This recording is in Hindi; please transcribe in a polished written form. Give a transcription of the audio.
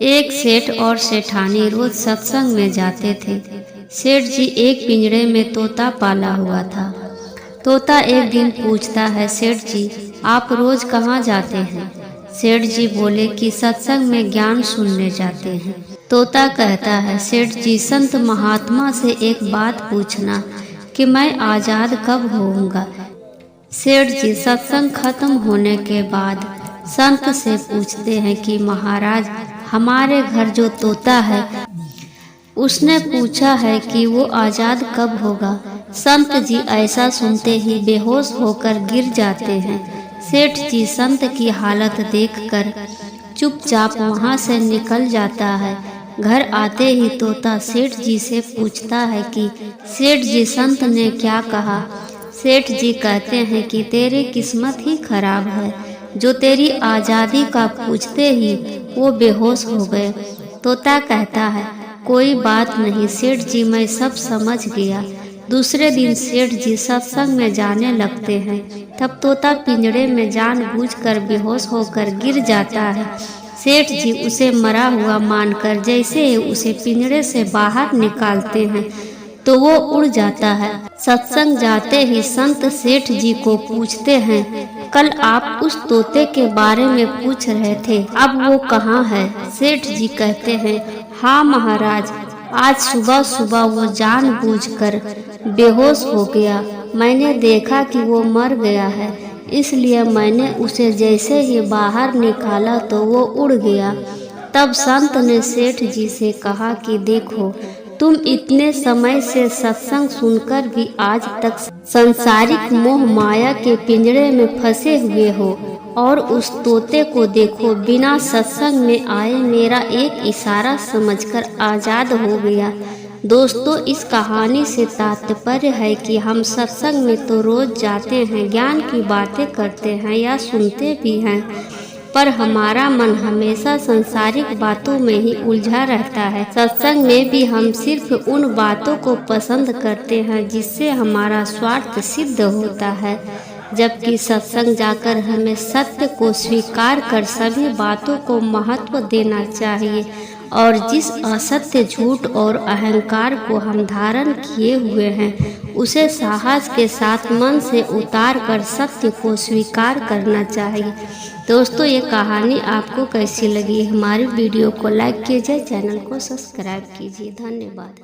एक सेठ और सेठानी रोज सत्संग में जाते थे। सेठ जी एक पिंजरे में तोता पाला हुआ था। तोता एक दिन पूछता है, सेठ जी आप रोज कहाँ जाते हैं? सेठ जी बोले कि सत्संग में ज्ञान सुनने जाते हैं। तोता कहता है, सेठ जी संत महात्मा से एक बात पूछना कि मैं आजाद कब होऊंगा? सेठ जी सत्संग खत्म होने के बाद संत से पूछते हैं कि महाराज हमारे घर जो तोता है उसने पूछा है कि वो आजाद कब होगा। संत जी ऐसा सुनते ही बेहोश होकर गिर जाते हैं। सेठ जी संत की हालत देखकर चुपचाप वहाँ से निकल जाता है। घर आते ही तोता सेठ जी से पूछता है कि सेठ जी संत ने क्या कहा? सेठ जी कहते हैं कि तेरी किस्मत ही खराब है, जो तेरी आज़ादी का पूछते ही वो बेहोश हो गए। तोता कहता है कोई बात नहीं सेठ जी, मैं सब समझ गया। दूसरे दिन सेठ जी सत्संग में जाने लगते हैं। तब तोता पिंजरे में जानबूझकर बेहोश होकर गिर जाता है। सेठ जी उसे मरा हुआ मानकर जैसे ही उसे पिंजरे से बाहर निकालते हैं तो वो उड़ जाता है। सत्संग जाते ही संत सेठ जी को पूछते हैं, कल आप उस तोते के बारे में पूछ रहे थे, अब वो कहाँ है? सेठ जी कहते हैं, हाँ महाराज, आज सुबह सुबह वो जानबूझकर बेहोश हो गया। मैंने देखा कि वो मर गया है, इसलिए मैंने उसे जैसे ही बाहर निकाला तो वो उड़ गया। तब संत ने सेठ जी से कहा कि देखो, तुम इतने समय से सत्संग सुनकर भी आज तक संसारिक मोह माया के पिंजरे में फंसे हुए हो, और उस तोते को देखो, बिना सत्संग में आए मेरा एक इशारा समझकर आज़ाद हो गया। दोस्तों, इस कहानी से तात्पर्य है कि हम सत्संग में तो रोज जाते हैं, ज्ञान की बातें करते हैं या सुनते भी हैं, पर हमारा मन हमेशा संसारिक बातों में ही उलझा रहता है। सत्संग में भी हम सिर्फ उन बातों को पसंद करते हैं जिससे हमारा स्वार्थ सिद्ध होता है, जबकि सत्संग जाकर हमें सत्य को स्वीकार कर सभी बातों को महत्व देना चाहिए, और जिस असत्य, झूठ और अहंकार को हम धारण किए हुए हैं उसे साहस के साथ मन से उतार कर सत्य को स्वीकार करना चाहिए। दोस्तों, ये कहानी आपको कैसी लगी? हमारी वीडियो को लाइक कीजिए, चैनल को सब्सक्राइब कीजिए। धन्यवाद।